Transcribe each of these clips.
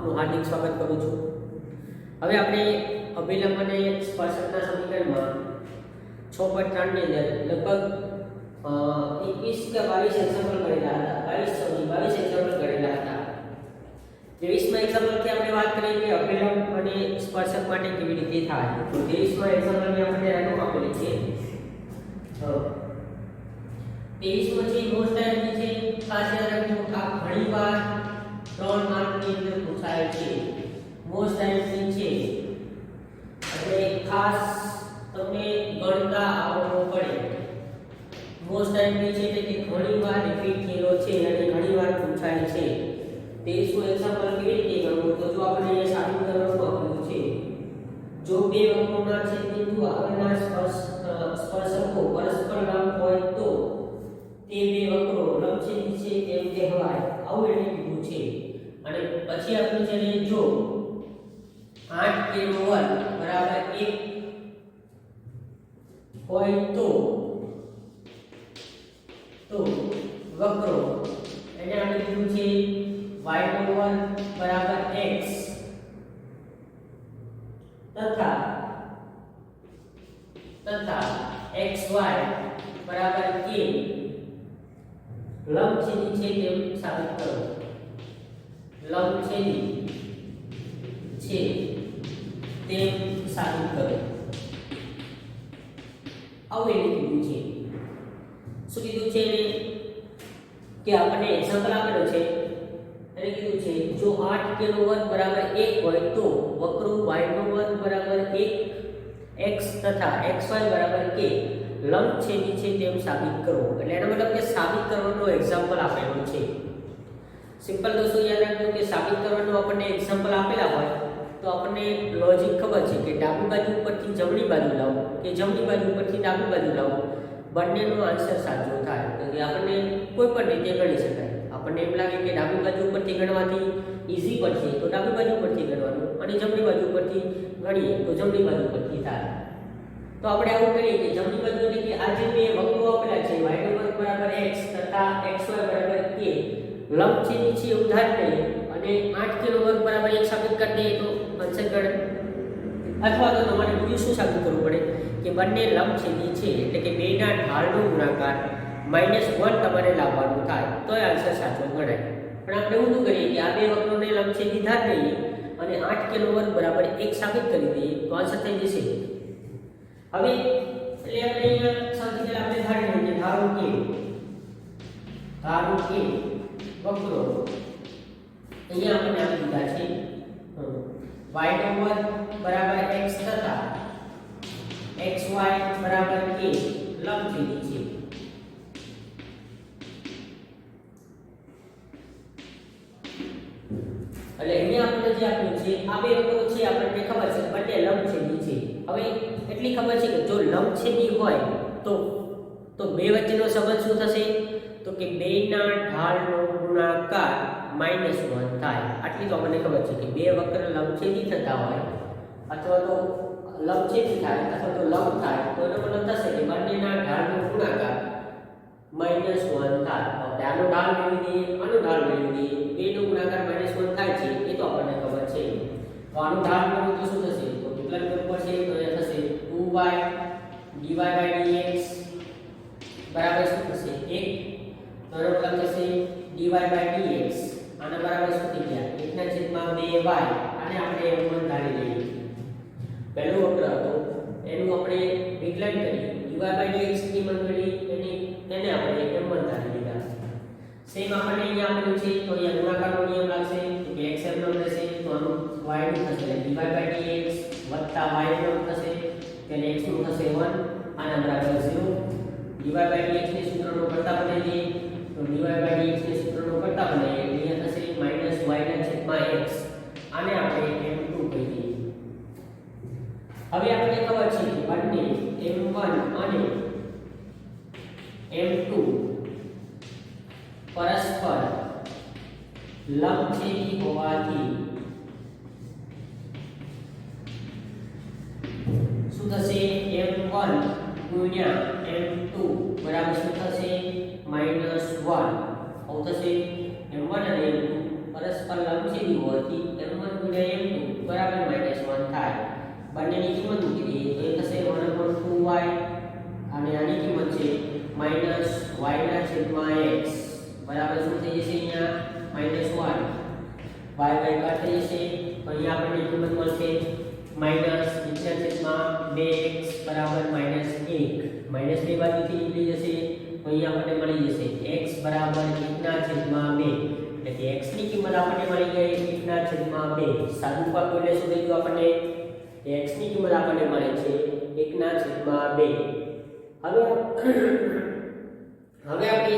આપનું હાર્દિક સ્વાગત કરું છું। હવે આપણે અભિલંબ અને સ્પર્શકના સમીકરણમાં 6.3 ની અંદર લગભગ 21 કે 22 એક્ઝામ્પલ કરેલા હતા। 22 એક્ઝામ્પલ કરેલા હતા। 23માં એક્ઝામ્પલથી આપણે વાત કરી કે અભિલંબ અને સ્પર્શક માટે કેવી રીતે થાય। તો 23માં એક્ઝામ્પલની આપણે રકમ આપેલી છે। 23માં જે મોસ્ટ ટાઈમ છે ખાસ યાદ રાખજો આ ઘણીવાર 3 માર્કની અંદર પૂછાય છે। મોસ્ટ ટાઈમ છે એટલે ખાસ તમને ગણતા આવડવું પડે। મોસ્ટ ટાઈમ છે એટલે કે ઘણીવાર રિપીટ થયેલો છે અને ઘણીવાર પૂછાય છે। 23નું એક્ઝામ્પલ કેવી રીતે ગણવું તો જો આપણે અહીંયા સાબિત કરવાનું આપ્યું છે જો બે વક્રોના છેદબિંદુ આગળના સ્પર્શકો પરસ્પર લંબ હોય તો તે બે વક્રો લંબછેદી છે તેમ કહેવાય। આવું એને કીધું છે। અને પછી આપ્યું છે ને જો 8 k નો વર્ગ બરાબર 1 હોય તો વક્રો એને આપણે કીધું છે y નો વર્ગ બરાબર x તથા xy બરાબર k લંબછેદી છે તેમ સાબિત કરો। લંબછેદી છે તેમ સાબિત કરો આવું એને કીધું છે। શું કીધું છે કે આપણે એક્ઝામ્પલ આપેલો છે એને કીધું છે જો 8 k નો વર્ગ બરાબર 1 હોય તો વક્રો y નો વર્ગ બરાબર 1 x તથા xy બરાબર k લંબછેદી છે તેમ સાબિત કરો। એટલે એનો મતલબ કે સાબિત કરવાનો એક્ઝામ્પલ આપેલો છે। સિમ્પલ દોસ્તો યાદ રાખજો કે સાબિત કરવાનો આપણને એક્ઝામ્પલ આપેલા હોય તો આપણને લોજિક ખબર છે કે ડાબી બાજુ ઉપરથી જમણી બાજુ લાવો કે જમણી બાજુ ઉપરથી ડાબી બાજુ લાવો બંનેનો આન્સર સાચો થાય તો આપણને કોઈ પણ રીતે ગણી શકાય। આપણને એમ લાગે કે ડાબી બાજુ ઉપરથી ગણવાથી ઈઝી પડશે તો ડાબી બાજુ ઉપરથી ગણવાનું અને જમણી બાજુ ઉપરથી ગણીએ તો જમણી બાજુ ઉપરથી થાય। તો આપણે આવું કરીએ કે જમણી બાજુ એટલે કે આ જે બે વક્રો આપેલા છે y નો વર્ગ બરાબર x તથા xy બરાબર k લંબછેદી છે એવું ધારી લઈએ અને 8 k નો વર્ગ બરાબર 1 સાબિત કરી દઈએ તો આન્સર ગણે। અથવા તો તમારે બીજું શું સાબિત કરવું પડે કે બંને લંબછેદી છે એટલે કે બેના ઢાળનો ગુણાકાર -1 તમારે લાવવાનું થાય તો આન્સર સાચો ગણાય। પણ આપણે શું કરીએ કે આ બે વક્રોને લંબછેદી ધારી લઈએ અને 8 k નો વર્ગ બરાબર 1 સાબિત કરી દઈએ તો આન્સર થઈ જશે। હવે એટલે આપણે અહીંયા સૌથી પહેલા આપણે ધારી લઈએ ધારો કે વક્રો અહીંયા આપણે આપી દીધા છે y નો વર્ગ બરાબર x તથા xy બરાબર k લંબછેદી છે। એટલે અહીંયા આપણે જે આપ્યું છે આ બે વક્રો છે આપણને ખબર છે બંને લંબછેદી છે। હવે એટલી ખબર છે કે જો લંબછેદી હોય તો બે વચ્ચેનો સંબંધ શું થશે તો કે બેના ઢાળનો ગુણાકાર -1 થાય। આટલી તો આપણને ખબર છે કે બે વક્ર લંબછેદી થતા હોય અથવા તો લંબછેદી થાય અથવા તો લંબ થાય તો એનો મતલબ થશે કે બંનેના ઢાળનો ગુણાકાર -1 થાય। આપણે આનો ઢાળ મેળવી દઈએ આનો ઢાળ મેળવી દઈએ બેનો ગુણાકાર -1 થાય છે એ તો આપણને ખબર છે। તો આનો ઢાળ મેળવો તો શું થશે તો વિકલન કરવું પડશે તો એ થશે 2y dy/dx બરાબર શું થશે 1 તો એનો મતલબ થશે dy/dx આના બરાબર શું થઈ ગયા 1/2y આને આપણે m1 ધારી લઈએ। પહેલો વક્ર હતો એનું આપણે વિકલન કરી dy/dx ની મંડળી એને આપણે m1 ધારી લીધા। સેમ આપણે અહીંયા આપેલું છે તો અહીંયા ગુણાકારનો નિયમ લાગશે તો કે x m નો રહેશે તો આનું y નું થશે dy/dx y નો થશે તેને x નું થશે 1 આના બરાબર 0 dy/dx ને સૂત્રનો કરતા બનાવીએ તો dy/dx ને સૂત્રનો કરતા બનાવીએ અહીંયા થશે -y/x આને આપણે m2 કહી દઈએ। હવે આપણને ખબર છે કે બંને m1 અને m2 પરસ્પર લંબછેદી હોવાથી શું થશે m1 ગુણ્યા m2 બરાબર શું થશે -1 આવું થશે m1 અને m2 પરસ્પર પરસ્પર લંબછેદી હોવાથી m1 ગુણ્યા m2 બરાબર -1 થાય. બંનેની કિંમત મૂકી દઈએ તો એ થશે 1/2y અને આની કિંમત છે -y/x બરાબર શું થઈ જશે અહીંયા -1 y થઈ જશે. તો અહીંયા આપણને કિંમત મળશે -2x બરાબર -1 માઈનસ બે બાજુથી નીકળી જશે તો અહીંયા આપણને મળી જશે x બરાબર 1/2 એટલે કે x ની કિંમત આપણને મળી ગઈ 1/2. સાદું પાપ એટલે શું થઈ ગયું આપણને x ની કિંમત આપણને મળે છે 1/2. હવે આપણે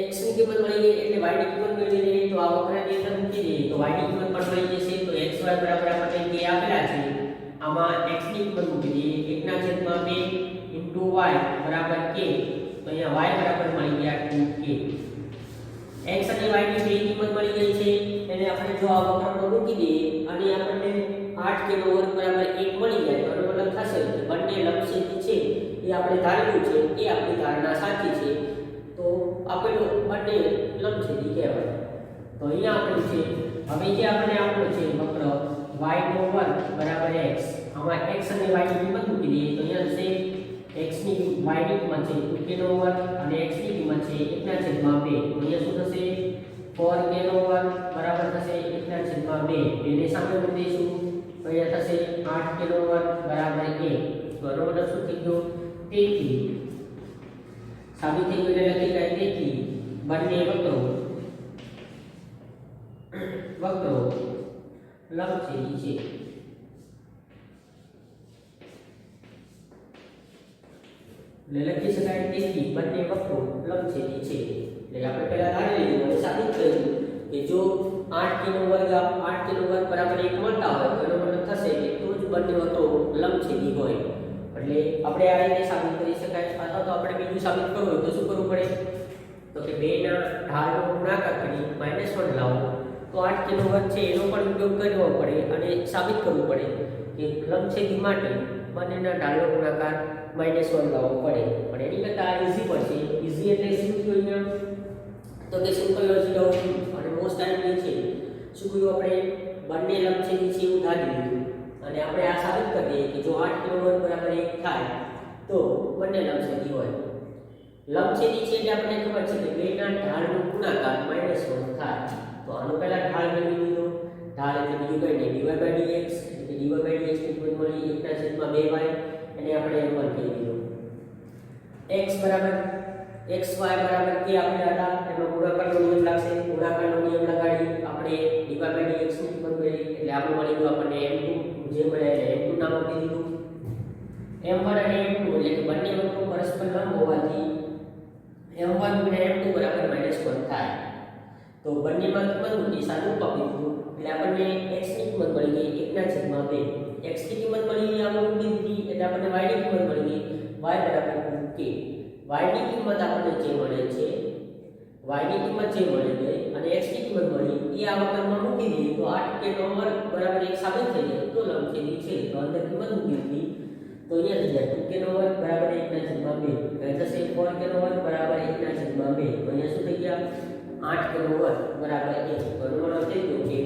x ની કિંમત મળી ગઈ એટલે y ની કિંમત મેળવી લઈએ તો આ વક્રની અંદર મૂકી દઈએ તો y ની કિંમત પણ મળી જશે. તો xy બરાબર આપણને k આપેલા છે આમાં x ની કિંમત મૂકી દઈએ 1/2 y બરાબર k તો અહીંયા y બરાબર મળી ગયા 2k. x અને y ની બે કિંમત મળી ગઈ છે એને આપણે જો આ વક્રમાં મૂકી દઈએ અને આપણને 8k નો વર્ગ બરાબર 1 મળી જાય તો એનો મતલબ થશે કે બંને લંબછેદી છે એ આપણે ધાર્યું છે એ આપણી ધારણા સાચી છે તો આપેલો બંને લંબછેદી કહેવાય. તો અહીંયા આપણું છે હવે જે આપણે આપણો છે વક્ર y નો વર્ગ બરાબર x આમાં x અને y ની કિંમત મૂકી દઈએ તો અહીંયા છે x ની y ની કિંમત છે 2k નો વર્ગ અને x ની કિંમત છે 1/2 તો અહીંયા શું થશે 4k નો વર્ગ બરાબર થશે 1/2 એને સામે મૂકી દઈશું તો અહીંયા થશે 8k નો વર્ગ બરાબર 1 તો આનો મતલબ શું થઈ ગયો તેથી સાબિત થઈ ગયું એટલે લખી કાઢી તેથી બંને વક્રો લંબછેદી છે. લખી શકાય તેથી બંને વક્રો લંબછેદી છે. એટલે આપણે પહેલા ધારી લીધું અને સાબિત કર્યું કે જો 8k નો વર્ગ બરાબર 1 મળતા હોય તો એનો મતલબ થશે કે તો જ બંને વક્રો લંબછેદી હોય. એટલે આપણે આ રીતે સાબિત કરી શકાય. અથવા તો આપણે બીજું સાબિત કરવું હોય તો શું કરવું પડે તો કે બેના ઢાળનો ગુણાકાર કરી -1 લાવો તો 8k નો વર્ગ છે એનો પણ ઉપયોગ કરવો પડે અને સાબિત કરવું પડે કે લંબછેદી માટે બંનેના ઢાળનો ગુણાકાર -1 લાવવો પડે. પણ એની કરતાં આ ઈઝી પડશે. ઈઝી એટલે શું થયું અહીંયા તો કે સિમ્પલ લોજિક અને મોસ્ટ ટાઈમ છે શું કહ્યું આપણે બંને લંબછેદી છે એવું ધારી લીધું અને આપણે આ સાબિત કરી દઈએ કે જો 8k નો વર્ગ બરાબર 1 થાય તો બંને લંબછેદી હોય. લંબછેદી છે એટલે આપણને ખબર છે કે બેના ઢાળનો ગુણાકાર -1 થાય. તો આનો પહેલા ઢાળ મેળવી લીધો. ઢાળ એટલે બીજું કંઈ નહીં dy/dx એટલે કે dy/dx ની કિંમત મળી 1/2y એને આપણે m1 કહી દીધું. xy બરાબર k આપણે હતા એનો ગુણાકારનો નિયમ લાગશે. ગુણાકારનો નિયમ લગાડી આપણે dy/dx ની કિંમત મેળવી એટલે આપણે મળી ગયું આપણને m2 જે મળે એટલે m2 નામ આપી દીધું. m1 અને m2 એટલે કે બંને વક્રો પરસ્પર લંબ હોવાથી m1 ગુણ્યા m2 બરાબર -1 થાય. તો બંનેમાં કિંમત મૂકી સાદું આપી દીધું એટલે આપણને x ની કિંમત મળી ગઈ 1/2. x ની કિંમત મળી ગઈ આપણે મૂકી દીધી એટલે આપણને y ની કિંમત મળી ગઈ y બરાબર 2k. y ની કિંમત આપણને જે મળે છે મળી ગઈ અને x ની કિંમત મળી એ આ વક્રમાં મૂકી દઈએ તો 8k નો વર્ગ બરાબર 1 સાબિત થઈ જાય તો લંબછેદી છે. તો અંદર કિંમત મૂકી દીધી તો અહીંયા થઈ જાય 2k નો વર્ગ બરાબર 1/2 અહીં થશે 4k નો વર્ગ બરાબર 1/2 તો અહીંયા શું થઈ ગયા 8k નો વર્ગ બરાબર 1. તો એનો મતલબ થઈ ગયો કે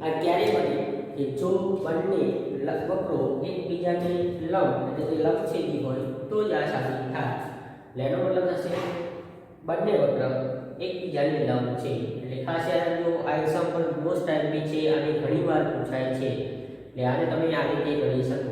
આ ક્યારે બને કે જો બંને વક્રો એકબીજાને લંબ એટલે કે લંબછેદી હોય તો જ આ સાબિત થાય. એટલે એનો મતલબ થશે બંને વક્ર એકબીજાને લંબ છે. એટલે ખાસ યાદ રાખજો આ એક્ઝામ્પલ મોસ્ટ ટાઈમ છે અને ઘણીવાર પૂછાય છે. એટલે આને તમે આ રીતે ગણી શકો.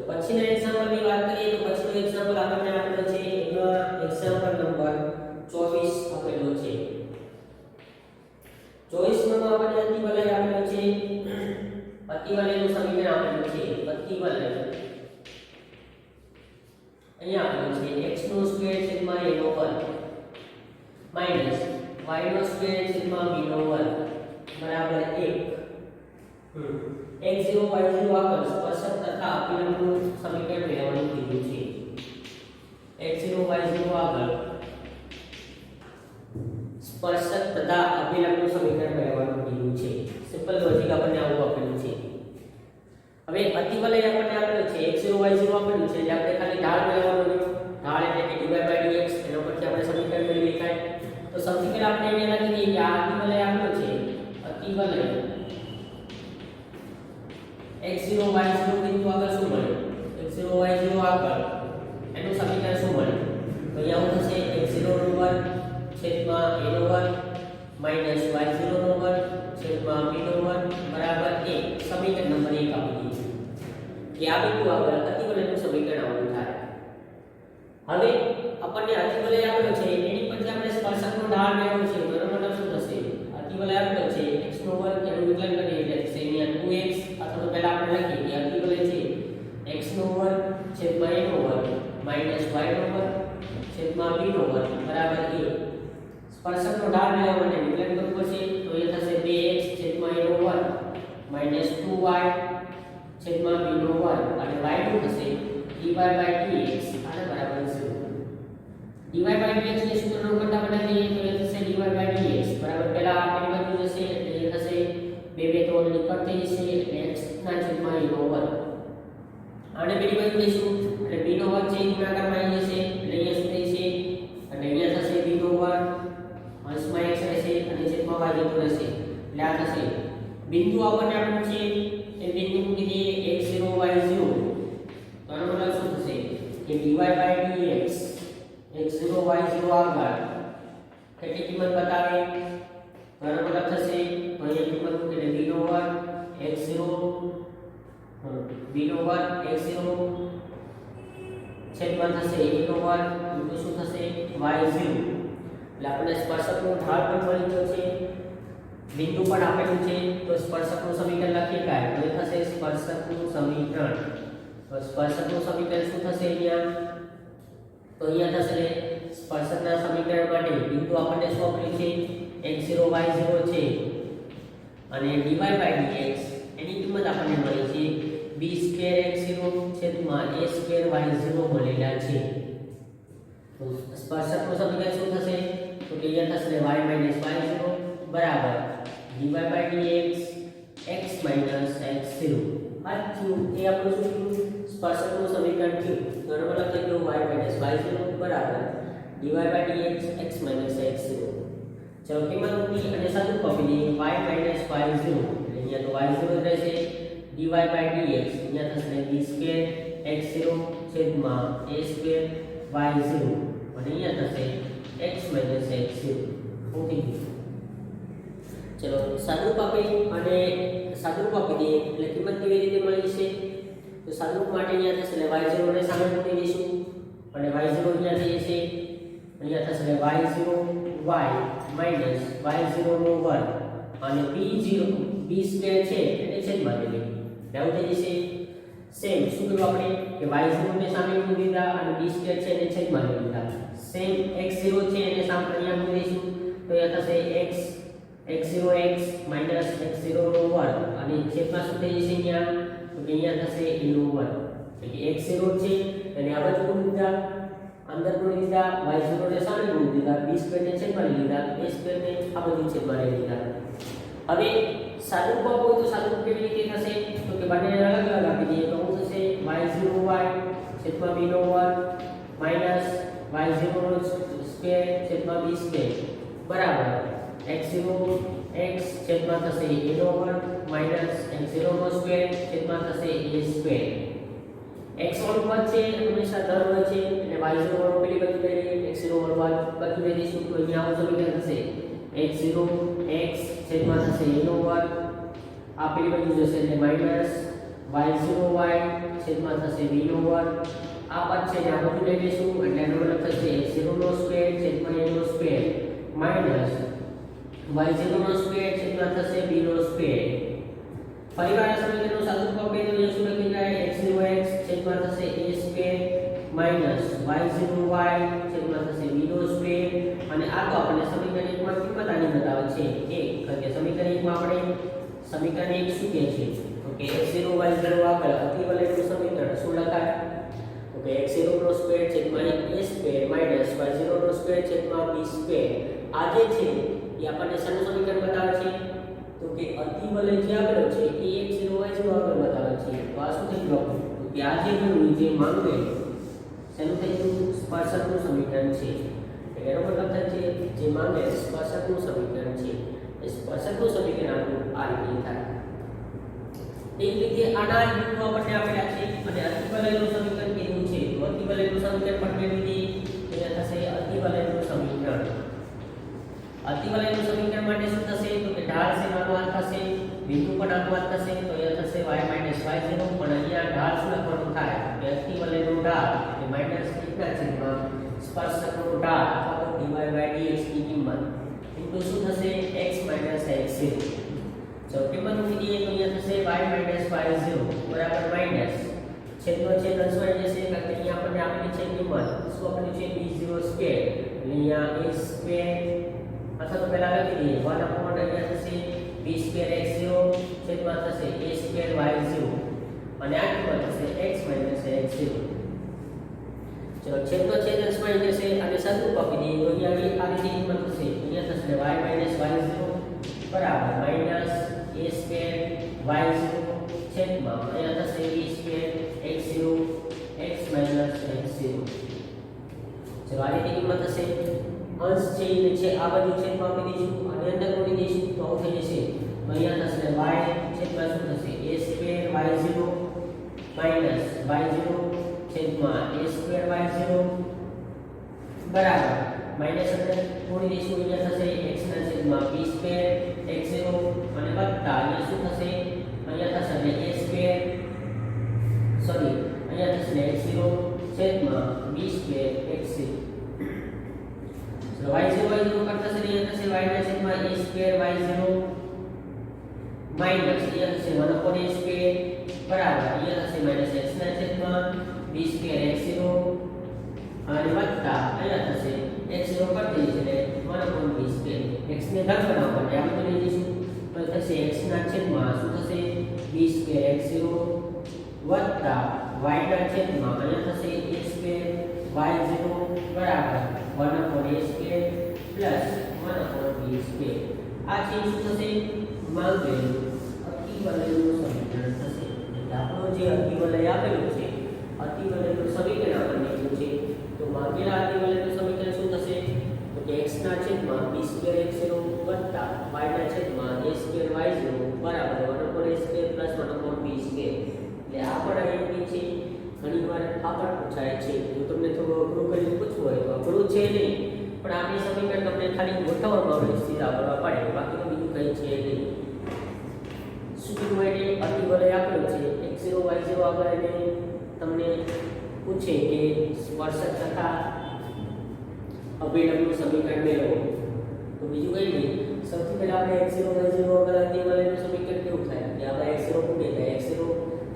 પછીના એક્ઝામ્પલની વાત કરીએ તો પછીનો એક્ઝામ્પલ આપણને આપેલો છે એમાં એક્ઝામ્પલ નંબર 24 આપેલો છે. 24 માં આપણને અતિવલય આપેલો છે. અતિવલયનું સમીકરણ આપેલું છે. અતિવલય અહીંયા આપેલું છે x નો સ્ક્વેર છેદમાં a નો વર્ગ માઈનસ y નો સ્ક્વેર છેદમાં b નો વર્ગ બરાબર 1. x0 y0 આગળ સ્પર્શક તથા અભિલંબનું સમીકરણ મેળવવાનું કીધું છે. x0 y0 આગળ સ્પર્શક તથા અભિલંબનું સમીકરણ મેળવવાનું કીધું છે. સિમ્પલ લોજિક આપણને આવું આપેલું છે. હવે અતિવલય આપણને આપેલું છે x0 y0 આપેલું છે એટલે આપણે ખાલી ઢાળ મેળવવાનો છે. ઢાળ એટલે કે dy/dx એના પરથી આપણે સમીકરણ મેળવી શકાય. તો સૌથી પહેલા આપણે અહીંયા લખી દઈએ કે આ અતિવલય આપેલો છે. અતિવલય x0 y0 બિંદુ આગળ શું મળે? x0 y0 આગળ એનું સમીકરણ શું મળે? તો અહીંયા આવું થશે x0 નો વર્ગ છેદમાં a નો વર્ગ માઈનસ y0 નો વર્ગ છેદમાં b નો વર્ગ બરાબર 1. સમીકરણ નંબર 1 આપી દીધું કે આ બિંદુ આગળ અતિવલયનું સમીકરણ આવું થાય. હવે આપણને અતિવલય આપેલો છે એની પરથી આપણે સ્પર્શકનો ઢાળ મેળવવો છે. તો એનો મતલબ શું થશે? અતિવલય આપેલો છે x નો વર્ગ એનું વિકલન કરીએ એટલે થશે અહીંયા 2x અથવા તો પહેલા આપણે લખીએ કે અતિવલય છે x નો વર્ગ છેદમાં a નો વર્ગ માઈનસ y નો વર્ગ છેદમાં b નો વર્ગ બરાબર 1. સ્પર્શકનો ઢાળ મેળવવા માટે વિકલન કરવું પડશે. તો એ થશે 2x છેદમાં a નો વર્ગ માઈનસ 2y છેદમાં b નો વર્ગ અને y નું થશે dy/dx આને બરાબર 0. dy/dx ને સૂત્રનો કરતા બનાવીએ તો એ થશે dy/dx બરાબર પહેલા આપણી બાજુ જશે એટલે એ થશે 2 2 3 નિકટ થઈ જશે એટલે x ના છેદમાં a નો વર્ગ. આને બીજી બાજુ લઈશું એટલે b નો વર્ગ છે ગુણાકારમાં આવી જશે એટલે અહીંયા શું થશે અને અહીંયા થશે b નો વર્ગ અંશમાં x રહેશે અને છેદમાં y જતો રહેશે એટલે આ થશે. બિંદુ આપણને આપ્યું છે એ બિંદુ મૂકી દઈએ x0 y0 તો આનો મતલબ શું થશે કે dy/dx x0 y0 આગળ કેટલી કિંમત બતાવે? તો આનો મતલબ થશે તો અહીંયા કિંમત મૂકીને b નો વર્ગ x0 b નો વર્ગ x0 છેદમાં થશે a નો વર્ગ ઇન્ટુ શું થશે y0. એટલે આપણે સ્પર્શકનો ઢાળ પણ મળી ગયો છે, બિંદુ પણ આપેલું છે. તો સ્પર્શકનું સમીકરણ લખીએ કાય તો એ થશે સ્પર્શકનું સમીકરણ. તો સ્પર્શકનું સમીકરણ શું થશે અહીંયા? તો અહીંયા થશે સ્પર્શકના સમીકરણ માટે બિંદુ આપણને શું આપ્યું છે x0 y0 છે અને dy/dx એની કિંમત આપણને મળી છે b2x0 છેદમાં a2y0 મળેલા છે. તો સ્પર્શકનું સમીકરણ શું થશે? તો કે અહીંયા થશે y y0 બરાબર dy/dx x x0. આ થયું એ આપણું શું થયું? સ્પર્શકનું સમીકરણ થયું. તો એનો મતલબ થઈ ગયો y y0 બરાબર dy/dx x x0. ચલો કિંમત મૂકી અને સાદું આપી દઈએ y y0 એટલે અહીંયા તો y0 રહેશે dy/dx અહીંયા થશે b2x0 છેદમાં a2y0 અને અહીંયા થશે x x0. ઓકે ચલો સાદુરૂપ આપી અને સાદુરૂપ આપી દઈએ એટલે કિંમત કેવી રીતે મળી છે? તો સાદુરૂપ માટે અહીંયા થશે એટલે y0 ને સામે મૂકી દઈશું અને y0 અહીંયા થઈ જશે અહીંયા થશે y0 y માઈનસ y0 નો વર્ગ અને b2 છે એટલે છેદમાં લેવી એટલે આવું થઈ જશે. સેમ શું કર્યું આપણે કે y0 ને સામે મૂકી દીધા અને b2 છે એને છેદમાં લઈ લીધા. સેમ x0 છે એને સામે અહીંયા મૂકી દઈશું તો અહીંયા થશે x0x માઈનસ x0 નો વર્ગ અને છેદમાં શું થઈ જશે અહીંયા તો કે અહીંયા થશે a નો વર્ગ એટલે કે x0 છે એને આ બાજુ મૂકી દીધા અંદર મૂકી દીધા y0 ને સામે મૂકી દીધા b2 ને છેદમાં લઈ લીધા a2 ને આ બાજુ છેદમાં લઈ લીધા. હવે સાદુરૂપ આપો તો સાદુરૂપ કેવી રીતે થશે? તો કે બંનેને અલગ અલગ આપી દઈએ તો શું થશે y0y છેદમાં b નો વર્ગ માઈનસ y0 નો સ્ક્વેર છેદમાં b સ્ક્વેર બરાબર x0x છેદમાં થશે a નો વર્ગ માઈનસ x0 નો સ્ક્વેર છેદમાં થશે a સ્ક્વેર. x વાળું પદ છે હંમેશા ધન હોય છે એટલે y0 વાળું પેલી બાજુ લઈ લઈએ x0 વાળું બાજુ લઈ દઈશું તો અહીંયા આવું સમીકરણ થશે x0x છેદમાં થશે a નો વર્ગ આ પેલી બાજુ જશે એટલે માઈનસ y0y છેદમાં થશે b નો વર્ગ આ પદ છે ને આ બધું લઈ લઈશું એટલે એનો મતલબ થશે x0 નો સ્ક્વેર છેદમાં a નો સ્ક્વેર માઈનસ y0 નો સ્ક્વેર છેદમાં થશે b નો સ્ક્વેર. ફરીવાર આ સમીકરણનું સાદુરૂપ આપીએ તો અહીંયા શું લખી જાય x0x છેદમાં થશે a સ્ક્વેર માઈનસ y0y છેદમાં થશે b નો સ્ક્વેર અને આ તો આપણે સમીકરણ 1 માં કિંમત આની બતાવે છે 1 કારણ કે સમીકરણ 1 માં આપણે સમીકરણ 1 શું કહે છે તો કે x0 y0 આગળ અતિવલયનું સમીકરણ શું લખાય? તો કે x0 નો સ્ક્વેર છેદમાં a સ્ક્વેર માઈનસ y0 નો સ્ક્વેર છેદમાં b સ્ક્વેર આ જે છે એ આપણને શાનું સમીકરણ બતાવે છે તો કે અતિવલય જે આપેલો છે એ x0 y0 આગળ બતાવે છે તો આ શું થઈ ગયું તો કે આ જે ગણું જે માંગે શેનું થઈ ગયું સ્પર્શકનું સમીકરણ છે એનો મતલબ થાય છે જે માંગે સ્પર્શકનું સમીકરણ છે એ સ્પર્શકનું સમીકરણ આપણું આ રીતે થાય એક રીતે આના બિંદુ આપણને આપેલા છે અને અતિવલયનું સમીકરણ કીધું છે તો અતિવલયનું સમીકરણ પણ કેવી રીતે એ થશે અતિવલયનું સમીકરણ અતિવલયનું સમીકરણ માટે શું થશે તો કે ઢાળ છે નાનો r થશે બિંદુ પણ નાનો r થશે તો એ થશે y y0 પણ અહીંયા ઢાળ શું લખવાનું થાય કે અતિવલયનું ઢાળ એટલે માઈનસ 1 ના છેદમાં સ્પર્શકનું ઢાળ અથવા તો dy/dx ની કિંમત ઇન્ટુ શું થશે x - x0 જો કિંમત મૂકી દઈએ તો અહીંયા થશે y - y0 બરાબર માઈનસ છેદનો છેદ રસવાઈ જશે કારણ કે અહીંયા આપણને આપેલી છે કિંમત શું આપેલી છે b0 સ્ક્વેર અહીંયા a સ્ક્વેર અથવા તો પહેલા લખી દઈએ 1 upon અહીંયા થશે b સ્ક્વેર x0 છેદમાં થશે a સ્ક્વેર y0 અને આ કિંમત થશે x - x0 ચલો છેદનો છેદ રસવાઈ જશે અને સરખું આપી દઈએ તો અહીંયા આ રીતે કિંમત થશે અહીંયા થશે y - y0 બરાબર માઈનસ a સ્ક્વેર y0 છેદમાં અહીંયા થશે b square x0 x - x0 ચલો આ રીતે કિંમત થશે અંશ છે એ છે આ બાજુ છેદમાં આપી દઈશું અને અંદર મૂકી દઈશું તો આવું થઈ જશે તો અહીંયા થશે y છેદમાં શું થશે a square y0 minus y0 છેદમાં a સ્ક્વેર y0 બરાબર માઈનસ અંદર મૂકી દઈશું અહીંયા થશે x ના છેદમાં b સ્ક્વેર x0 અને વત્તા અહીંયા શું થશે અહીંયા થશે a સ્ક્વેર સોરી અહીંયા થશે x0 છેદમાં b સ્ક્વેર x0 y0 કરતા છે અહીંયા થશે y ના છેદમાં a સ્ક્વેર y0 માઈનસ અહીંયા થશે 1 upon a સ્ક્વેર બરાબર અહીંયા થશે માઈનસ x ના છેદમાં b સ્ક્વેર x0 અને વત્તા અહીંયા થશે x0 કરતી છે એટલે 1 upon b સ્ક્વેર x ને ઘાત બનાવવા માટે આપણે લઈ જઈશું તો થશે x ના છેદમાં શું થશે b સ્ક્વેર x0 વત્તા y ના છેદમાં અહીંયા થશે a સ્ક્વેર y0 બરાબર 1 upon a square plus 1 upon b square આ છે શું થશે માંગેલું અતિવલયનું સમીકરણ થશે એટલે આપણો જે અતિવલય આપેલું છે અતિવલયનું સમીકરણ આપણને આપ્યું છે તો માંગેલા અતિવલયનું સમીકરણ શું થશે તો કે x ના છેદમાં b સ્ક્વેર x0 વત્તા y ના છેદમાં a સ્ક્વેર y0 બરાબર 1 upon a square plus 1 upon b square એટલે આ પણ અહીં છે ઘણીવાર આ પણ પૂછાય છે જો તમને થોડું અઘરું કરીને પૂછવું હોય તો અઘરું છે નહીં પણ આપણી સમીકરણ તમને ખાલી ગોઠવવામાં આવે સીધા ભરવા પડે બાકીનું બીજું કંઈ છે નહીં શું કીધું એટલે અતિવલય આપેલું છે x0 y0 આગળ એને તમને પૂછે કે સ્પર્શક તથા અભિલંબનું સમીકરણ મેળવો તો બીજું કંઈ નહીં સૌથી પહેલા આપણે x0 y0 આગળ અતિવલયનું સમીકરણ કેવું થાય કે આપણે x0 મૂકીએ તો x0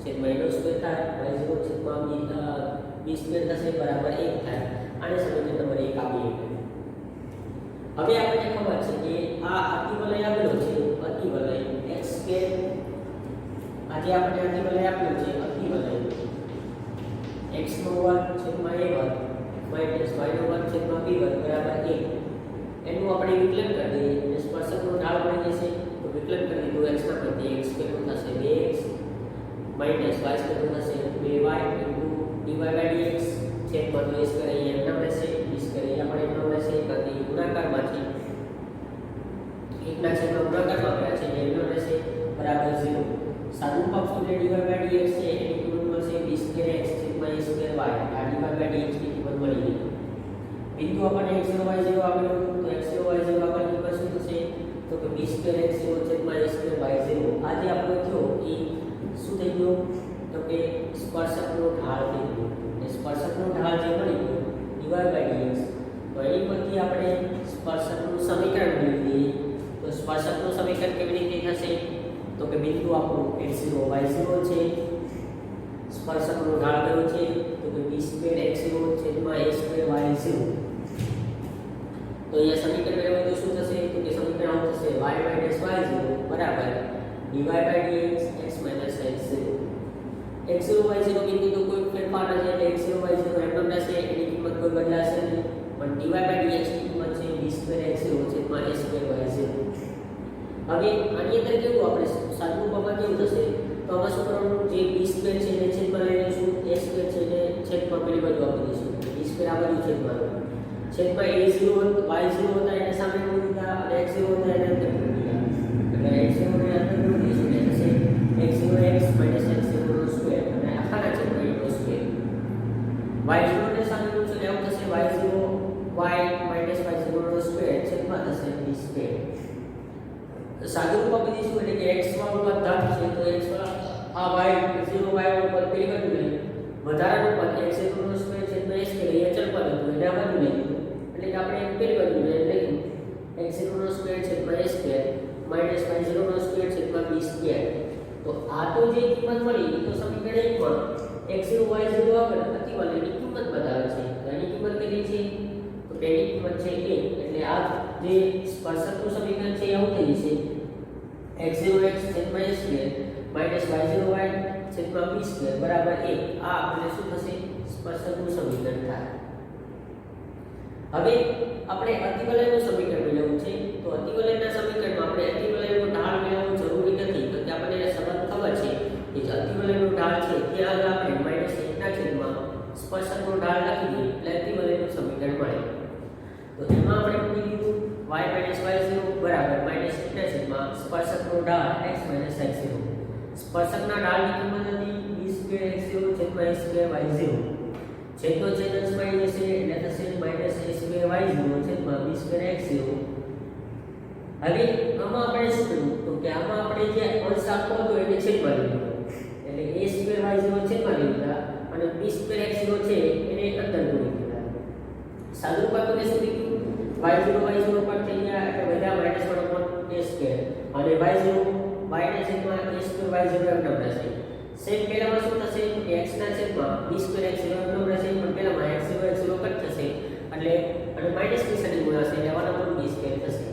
છેદમાં એનો સ્ક્વેર થાય y0 છેદમાં b સ્ક્વેર થશે બરાબર 1 થાય આને સમીકરણ નંબર 1 આપીએ હવે આપણને ખબર છે કે આ અતિવલય આપેલો છે અતિવલય x સ્ક્વેર આજે આપણે અતિવલય આપેલો છે અતિવલય x નો વર્ગ છેદમાં a વર્ગ માઈનસ y નો વર્ગ છેદમાં b વર્ગ બરાબર 1 એનું આપણે વિકલન કરી દઈએ અને સ્પર્શકનો ઢાળ મળી જશે તો વિકલન કરી દીધું x ના પ્રત્યે x સ્ક્વેર થશે 2x માઈનસ y સ્ક્વેર થશે 2y dy/dx છેદમાં 2 સ્ક્વેર અહીંયા એમના રહેશે b સ્ક્વેર અહીંયા પણ એમના રહેશે કારણ કે ગુણાકારમાંથી 1 ના છેદમાં ગુણાકારમાં કર્યા છે એમનો રહેશે બરાબર 0 સાદું પક્ષ એટલે dy/dx છે એની કિંમત મળશે b સ્ક્વેર x છેદમાં a સ્ક્વેર y આ dy/dx ની કિંમત મળી ગઈ બિંદુ આપણને x0 y0 આપેલું તો x0 y0 આપણને કિંમત શું થશે તો કે b સ્ક્વેર x0 છેદમાં a સ્ક્વેર y0 આ જે આપણો થયો એ શું થઈ ગયો તો કે સ્પર્શકનો ઢાળ થઈ ગયો એ સ્પર્શકનો ઢાળ જે મળી ગયો dy/dx તો એની પરથી આપણે સ્પર્શકનું સમીકરણ મેળવી દઈએ તો સ્પર્શકનું સમીકરણ કેવી રીતે થશે તો કે બિંદુ આપણું x0 y0 છે સ્પર્શકનો ઢાળ કયો છે તો કે b સ્ક્વેર x0 છેદમાં a સ્ક્વેર y0 તો અહીંયા સમીકરણ મેળવવું તો શું થશે તો કે સમીકરણ આવું થશે y y0 બરાબર dy/dx x x0 x0 y0 કીધું તો કોઈ ફેરફાર નથી એટલે x0 y0 એમનો રહેશે એની કિંમત કોઈ બદલાશે નહીં પણ dy/dx ની કિંમત છે b2x0 છેદમાં a2y0 હવે આની અંદર કેવું આપણે સાદું રૂપમાં કેવું થશે તો આમાં શું કરવાનું જે b2 છે એને છેદમાં લઈ લઈશું a2 છે એને છેદમાં પેલી બાજુ આપી દઈશું b2 આ બાજુ છેદમાં a0 y0 હતા એને સામે મૂકી દીધા અને x0 હતા એને અંદર મૂકી દીધા એટલે x0 ને અંદર મૂકી દઈશું એટલે થશે x0x x0 નો સ્ક્વેર અને આખાના છેદમાં એનો સ્ક્વેર y0 ને સામે મૂકશું એટલે આવું થશે y0 y y0 નો સ્ક્વેર છેદમાં થશે b2 સાદું રૂપ આપી દઈશું એટલે કે x વાળું પદ ધાત છે તો x વાળા આ y0 y વાળું પદ પેલી બાજુ લઈ વધારાનું પદ x0 નો સ્ક્વેર છેદમાં s કે એ અચળ પદ હતું એટલે આ બાજુ લઈ એટલે કે આપણે પેલી બાજુ લઈ લખ્યું x0 નો સ્ક્વેર છેદમાં a સ્ક્વેર y0 નો સ્ક્વેર છેદમાં b સ્ક્વેર તો આ તો જે કિંમત મળી તો સમીકરણ 1 માં x0 y0 આગળ અતિવલયની કિંમત બતાવે છે એની કિંમત કેટલી છે તો તેની કિંમત છે 1 એટલે આ જે સ્પર્શકનું સમીકરણ છે એ આવું થઈ જશે x0x છેદમાં a સ્ક્વેર y0y છેદમાં b સ્ક્વેર બરાબર 1 આ આપણે શું થશે સ્પર્શકનું સમીકરણ થાય હવે આપણે અતિવલયનું સમીકરણ મેળવવું છે તો અતિવલયના સમીકરણમાં આપણે અતિવલયનો ઢાળ મેળવવો જરૂરી નથી તો કે આપણને સંબંધ ખબર છે કે જે અતિવલયનો ઢાળ છે ત્યાં આગળ આપણે -1 ના છેદમાં સ્પર્શકનો ઢાળ લખી દઈએ એટલે અતિવલયનું સમીકરણ મળે તો એમાં આપણે મૂકી દીધું y y0 બરાબર -1 ના છેદમાં સ્પર્શકનો ઢાળ x x0 સ્પર્શકના ઢાળની કિંમત હતી b2x0 છેદમાં a2y0 છેદનો છેદ અંશમાં જશે એટલે થશે -a2y0 છેદમાં b2x0 હવે આમાં આપણે શું કર્યું તો કે આમાં આપણે જે અંશ આખો હતો એને છેદમાં લીધો એટલે a2y0 છેદમાં લીધા અને b2x0 છે એને અંદર મૂકી દીધા સાદું રૂપ આપણે શું લીધું y0 પર થઈ ગયા એટલે બધા -1/a2 અને y0 y ના છેદમાં a2y0 એમનો રહેશે સેમ પહેલામાં શું થશે કે x ના છેદમાં b2x0 એમનો રહેશે પણ પહેલામાં x0 કટ થશે એટલે અને માઈનસ ની સાઈડ ગુણાશે એટલે 1/b2 થશે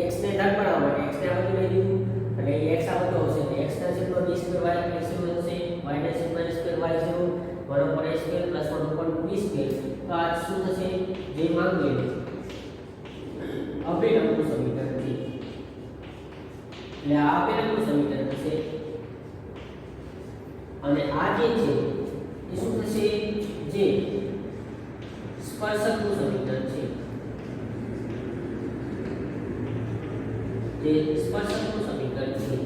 x ને ધાર બનાવવા માટે x ને આ બાજુ લઈ લીધું એટલે x આ બાજુ આવશે એટલે x ના છેદમાં b2y x0 થશે y ના છેદમાં a2y0 1/a2 1/b2 તો આ શું થશે જે માંગીએ અભિલંબનું સમીકરણ છે એટલે આ અભિલંબનું સમીકરણ થશે અને આ જે છે એ શું થશે જે સ્પર્શકનું સમીકરણ છે જે સ્પર્શકનું સમીકરણ છે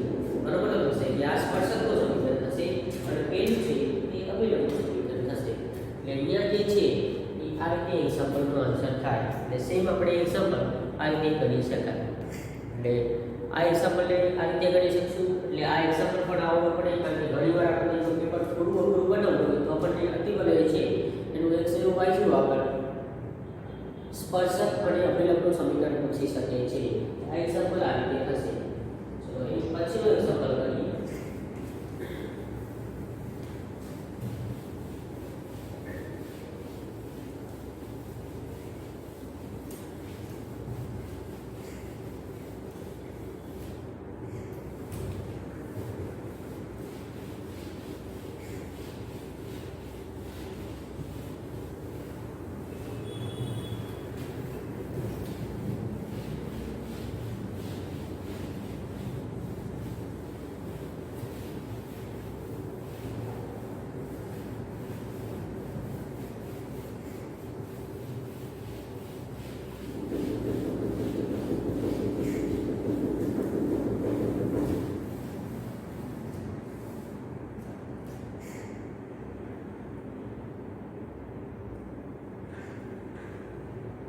બરોબર થશે કે આ સ્પર્શકનું સમીકરણ થશે અને પેલું છે એ અભિલંબનું સમીકરણ થશે એટલે અહીંયા જે છે એ આ રીતે એક્ઝામ્પલનો આન્સર થાય એટલે સેમ આપણે એક્ઝામ્પલ આ રીતે કરી શકાય એટલે આ એક્ઝામ્પલ આ રીતે કરી શકશું એટલે આ એક્ઝામ્પલ પણ આવવું પડે કારણ કે ઘણીવાર આપણે જો પેપર થોડું અઘરું બનાવવું હોય તો આપણને અતિવલય છે એનું x0 y0 આગળ સ્પર્શક અને અભિલંબનું સમીકરણ પૂછી શકે છે આ એક્ઝામ્પલ આ રીતે થશે ચલો એ પછીનો એક્ઝામ્પલ કરીએ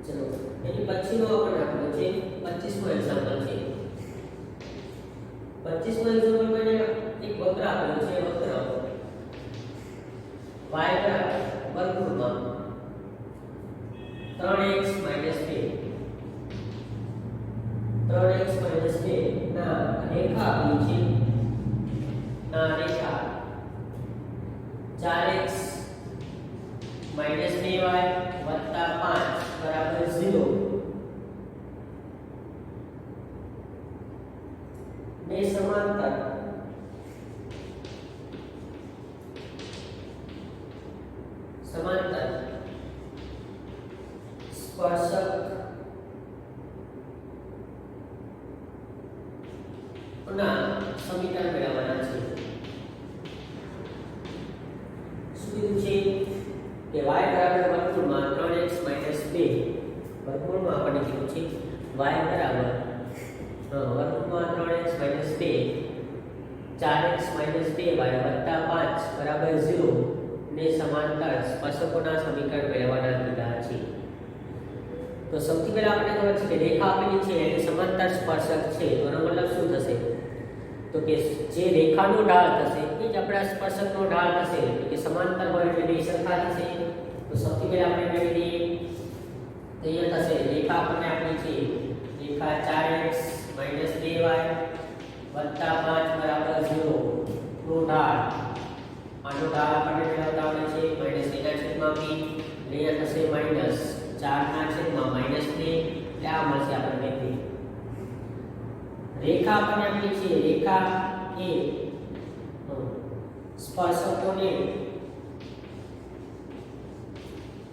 ચલો એની પછીનો આપણે આપેલો છે 25મો એક્ઝામ્પલ છે 25મો એક્ઝામ્પલ મને એક વક્ર આપેલો છે વક્ર y વર્ગમૂળમાં 3x 2 ના રેખા આપેલી છે ના રેખા 4x 2y 5 बराबर 0 બે સમાંતર ના સમીકરણ મેળવવાના છે. શું કીધું છે કે y બરાબર વર્ગમૂળમાં 3x 2 વર્ગમૂળમાં આપણને કીધું છે y બરાબર વર્ગમૂળમાં 3x 2 4x 2y વત્તા 5 બરાબર 0 ને સમાંતર સ્પર્શકોના સમીકરણ મેળવવાના કીધા છે. તો સૌથી પહેલા આપણે ખબર છે કે રેખા આપેલી છે એટલે સમાંતર સ્પર્શક છે. તો એનો મતલબ શું થશે તો કે જે રેખાનો ઢાળ થશે એ જ આપણા સ્પર્શકનો ઢાળ થશે એટલે કે સમાંતર હોય એટલે બે સરખા થશે. તો સૌથી પહેલા આપણે મેળવી દઈએ તો અહીંયા થશે રેખા આપણને આપણી છે રેખા 4x 2y વત્તા 5 બરાબર 0 નો ઢાળ આનો ઢાળ આપણને મેળવતા આવડે છે માઈનસ એના છેદમાં b અહીંયા થશે માઈનસ 4 ના છેદમાં માઈનસ 2 એટલે આ મળશે આપણને 2. રેખા આપણને આપેલી છે રેખા એ સ્પર્શકોને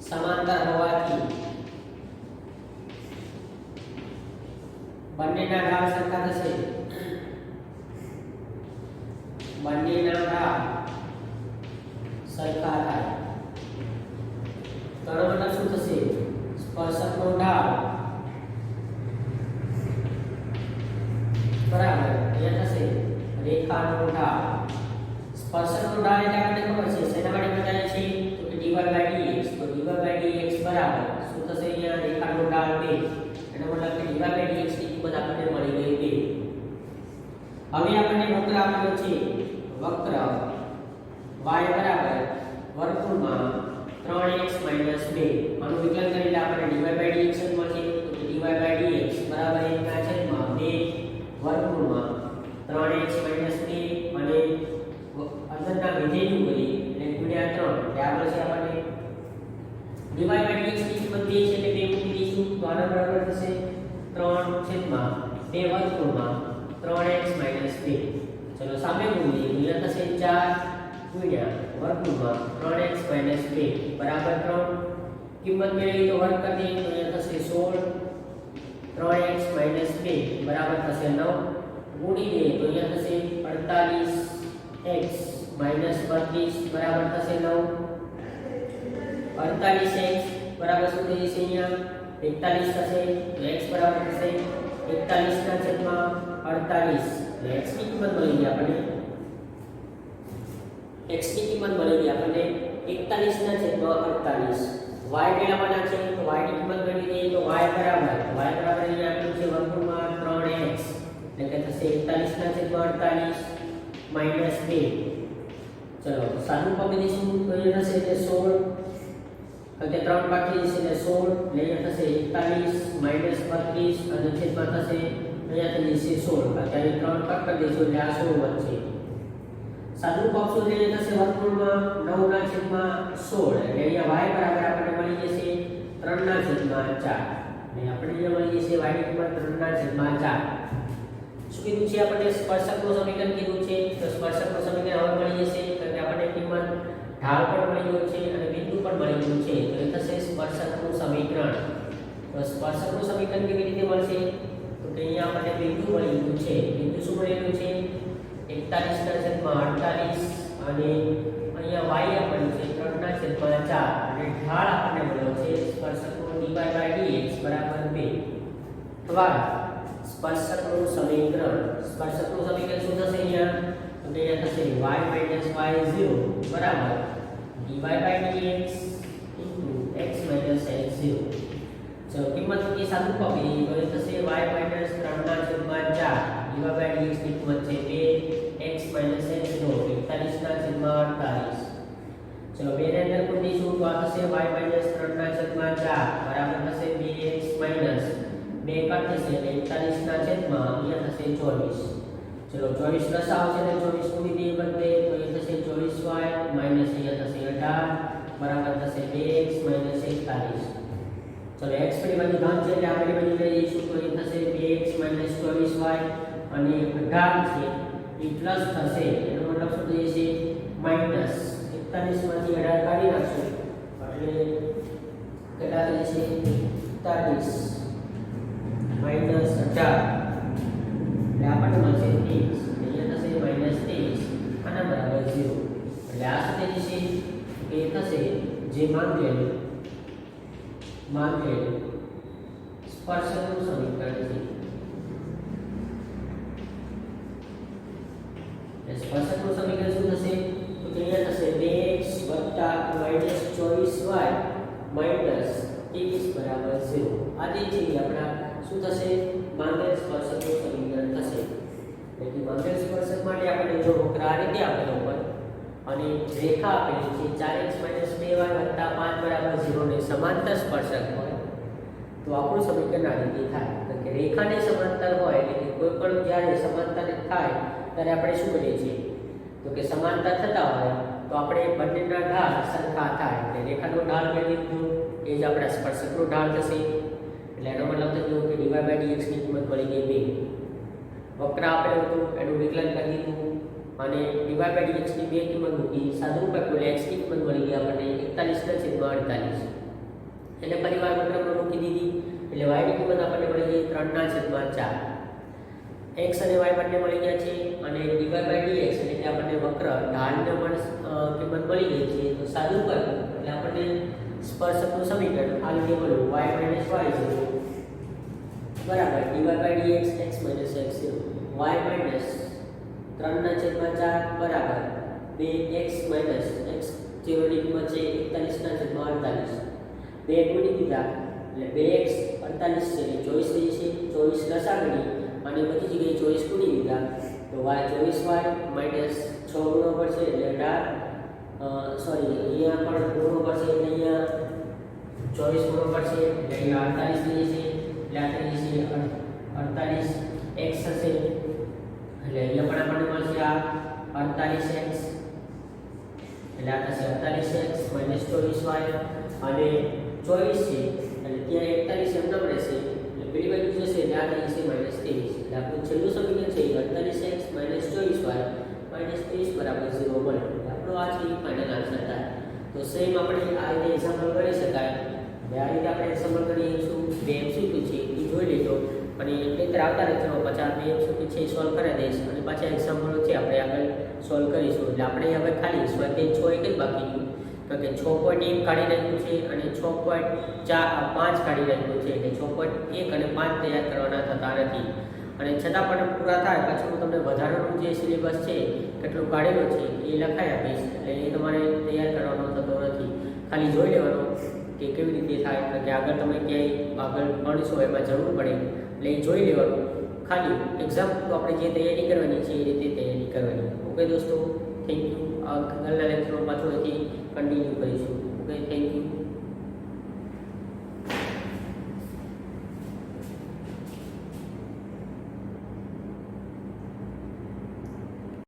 સમાંતર હોવાથી બંનેના ઢાળ સરખા થશે. બંનેના ઢાળ સરખા થાય તો આનો મતલબ શું થશે સ્પર્શકનો ઢાળ બરાબર અહીંયા થશે રેખાનો ઢાળ. સ્પર્શકનો ઢાળ એટલે આપણને ખબર છે શેના માટે બતાવે છે તો કે dy dx. તો dy dx બરાબર શું થશે અહીંયા રેખાનો ઢાળ 2 એનો મતલબ કે dy dx ની કિંમત આપણને મળી ગઈ 2. હવે આપણને વક્ર આપેલો છે વક્ર y બરાબર વર્ગમૂળમાં 3x 2 આનું વિકલન કરીને આપણને dy dx મળશે. તો dy dx બરાબર 1 ના છેદમાં 2 વર્ગમૂળમાં 3x 2 અને અંદરના વિધેયનું કરી એટલે ગુણ્યા 3 બરાબર છે આપણને dy dx ની કિંમત 2 છે એટલે 2 મૂકી દઈશું તો આના બરાબર થશે 3 છેદમાં 2 વર્ગમૂળમાં 3x 2. ચલો સામે મૂકીએ ગુણ્યા થશે 4 ગુણ્યા વર્ગમૂળમાં 3x 2 બરાબર 3 કિંમત મેળવી તો વર્ગ કરી દઈએ તો અહીંયા થશે 16 3x 2 બરાબર થશે 9 ગુણી દઈએ તો અહીંયા થશે 48x 32 બરાબર થશે 9 48x બરાબર શું થઈ જશે અહીંયા 41 થશે તો x બરાબર થશે 41 ના છેદમાં 48 x ની કિંમત મળી ગઈ આપણને x ની કિંમત મળી ગઈ આપણને 41 ના છેદમાં 48. y મેળવવાના છે તો y ની કિંમત મેળવી દઈએ તો y બરાબર અહીંયા આપ્યું છે વર્ગમૂળમાં 3x એટલે કે થશે 41 ના છેદમાં 48 માઈનસ 2. ચલો સાદું પકડી દઈશું તો અહીંયા થશે એટલે 16 એટલે 3 બાકી જશે એટલે 16 એટલે અહીંયા થશે 41 માઈનસ 32 અને છેદમાં થશે અહીંયા થઈ જશે 16 અત્યારે 3 કટ કરી દઈશું એટલે આ 16 વધશે. સાદું પક્ષ એટલે થશે વર્ગમૂળમાં 9 ના છેદમાં 16 એટલે અહીંયા y બરાબર આપણને મળી જશે 3 ના છેદમાં 4 એટલે આપણે અહીંયા મળી જશે y ની કિંમત 3 ના છેદમાં 4. શું કીધું છે આપણને સ્પર્શકનું સમીકરણ કીધું છે તો સ્પર્શકનું સમીકરણ હવે મળી જશે કારણ કે આપણને કિંમત ઢાળ પણ મળી ગયું છે અને બિંદુ પણ મળી ગયું છે તો એ થશે સ્પર્શકનું સમીકરણ. તો સ્પર્શકનું સમીકરણ કેવી રીતે મળશે તો કે અહીંયા આપણને બિંદુ મળી ગયું છે. બિંદુ શું મળેલું છે 41 ના છેદમાં 48 અને અહીંયા y આપણને છે 3 ના છેદમાં 4 અને ઢાળ આપણને મળ્યો છે સ્પર્શકનો dy dx બરાબર 2. અથવા સ્પર્શકનું સમીકરણ શું થશે અહીંયા તો કે અહીંયા થશે y y0 બરાબર dy dx x x0. ચલો કિંમત ની સાદું પકડી તો એ થશે y 3 ના છેદમાં 4 dy dx ની કિંમત છે 2 x x0 41 ના છેદમાં 48. ચલો બે ને અંદર કુંડીશું તો આ થશે y 3 ના છેદમાં 4 બરાબર થશે 2x 2 કટ થશે એટલે 41 ના છેદમાં અહીંયા થશે 24. ચલો 24 રસાવ છે એટલે 24 કુડી દઈએ બદલે તો એ થશે 24y માઈનસ અહીંયા થશે 18 બરાબર થશે 2x 41. ચલો x ની બાજુ ધન છે એટલે આપણે બાજુ લઈ જઈશું તો એ થશે 2x 24y અને 18 છે એ પ્લસ થશે એનો મતલબ શું થઈ જશે માઈનસ 41 માંથી 18 કાઢી નાખશું એટલે કેટલા થઈ જશે 41 માઈનસ 18 એટલે આપણને મળશે 1. થશે એ થશે જે માંગેલ સ્પર્શકનું સમીકરણ છે। સ્પર્શકનું સમીકરણ શું થશે તો કે અહીંયા થશે 2x - -24y - 23 બરાબર 0। આ જે છે આપણા શું થશે માંગેલ સ્પર્શકનું સમીકરણ થશે। એટલે માંગેલ સ્પર્શક માટે આપણે જો વક્ર આ રીતે આપેલો હોય અને રેખા આપેલી છે 4x - 2y + 5 બરાબર 0 ને સમાંતર સ્પર્શક હોય તો આપણું સમીકરણ આ રીતે થાય। કારણ કે રેખાને સમાંતર હોય એટલે કે કોઈ પણ જ્યારે સમાંતર થાય ત્યારે આપણે શું કરીએ છીએ તો કે સમાંતર થતા હોય તો આપણે બંનેના ઢાળ સરખા થાય એટલે રેખાનો ઢાળ કરી દીધો એ જ આપણા સ્પર્શકનો ઢાળ થશે। એટલે એનો મતલબ થયો કે dy/dx ની કિંમત મળી ગઈ 2। વક્ર આપેલું હતું એનું વિકલન કરી દીધું અને dy/dx ની 2 કિંમત મૂકી સાદુરૂપ આપ્યું એટલે x ની કિંમત મળી ગઈ આપણને 41/48। એને પરિવાર વક્રમાં મૂકી દીધી એટલે y ની કિંમત આપણને મળી ગઈ 3/4। x અને y બંને મળી ગયા છે અને dy/dx એટલે કે આપણને વક્ર ઢાળને પણ કિંમત મળી ગઈ છે તો સાદુરૂપ આપ્યું એટલે આપણને સ્પર્શકનું સમીકરણ આ રીતે મળ્યું y - y0 બરાબર dy/dx x - x0 y - 3/4 બરાબર 2x - x0 ની કિંમત છે 41/48। 2 ગુણી દીધા એટલે 2x 48 છે એટલે 24 થઈ જશે 24 લસાગણી અને બધી જગ્યાએ 24 ગુણી દીધા તો y 24y - 6 ગુણો પડશે એટલે 18 સોરી અહીંયા પણ ગુણો પડશે એટલે અહીંયા 24 ગુણો પડશે એટલે અહીંયા 48 થઈ જશે એટલે આ થઈ જશે 48x થશે એટલે અહીંયા પણ આપણને મળશે આ 48x એટલે આ થશે 48x - 24y અને 24 છે એટલે ત્યાં 41 એમ ન રહેશે એટલે પેલી બાજુ જશે એટલે આ થઈ જશે -23 એટલે આપણું છેલ્લું સમીકરણ છે 48x - 24y - 23 બરાબર 0 મળે એટલે આપણો આ છે ફાઇનલ આન્સર થાય। તો સેમ આપણે આ રીતે એક્ઝામ્પલ કરી શકાય। હવે આ રીતે આપણે એક્ઝામ્પલ કરીશું બે MCQ છે એ જોઈ લેજો અને લેક્ચર આવતા લેક્ચરમાં પાછા બે MCQ છે સોલ્વ કરી દઈશ અને પાછા એક્ઝામ્પલો છે આપણે આગળ સોલ્વ કરીશું। એટલે આપણે હવે ખાલી સ્વાધ્યાય 6 એક જ બાકી રહ્યું કારણ કે 6.1 કાઢી નાખ્યું છે અને 6.5 કાઢી નાખ્યું છે એટલે 6.1 અને 5 તૈયાર કરવાના થતા નથી અને છતાં પણ પૂરા થાય પછી હું તમને વધારાનું જે સિલેબસ છે કેટલું કાઢેલો છે એ લખાઈ આપીશ એટલે એ તમારે તૈયાર કરવાનો થતો નથી ખાલી જોઈ લેવાનો કે કેવી રીતે થાય કારણ કે આગળ તમે ક્યાંય આગળ ભણશો એમાં જરૂર પડે એટલે એ જોઈ લેવાનું ખાલી એક્ઝામ તો આપણે જે તૈયારી કરવાની છે એ રીતે તૈયારી કરવાની। ઓકે દોસ્તો થેન્ક યુ। આગળના લેક્ચરમાં પાછું અહીંથી કન્ટિન્યુ કરીશું।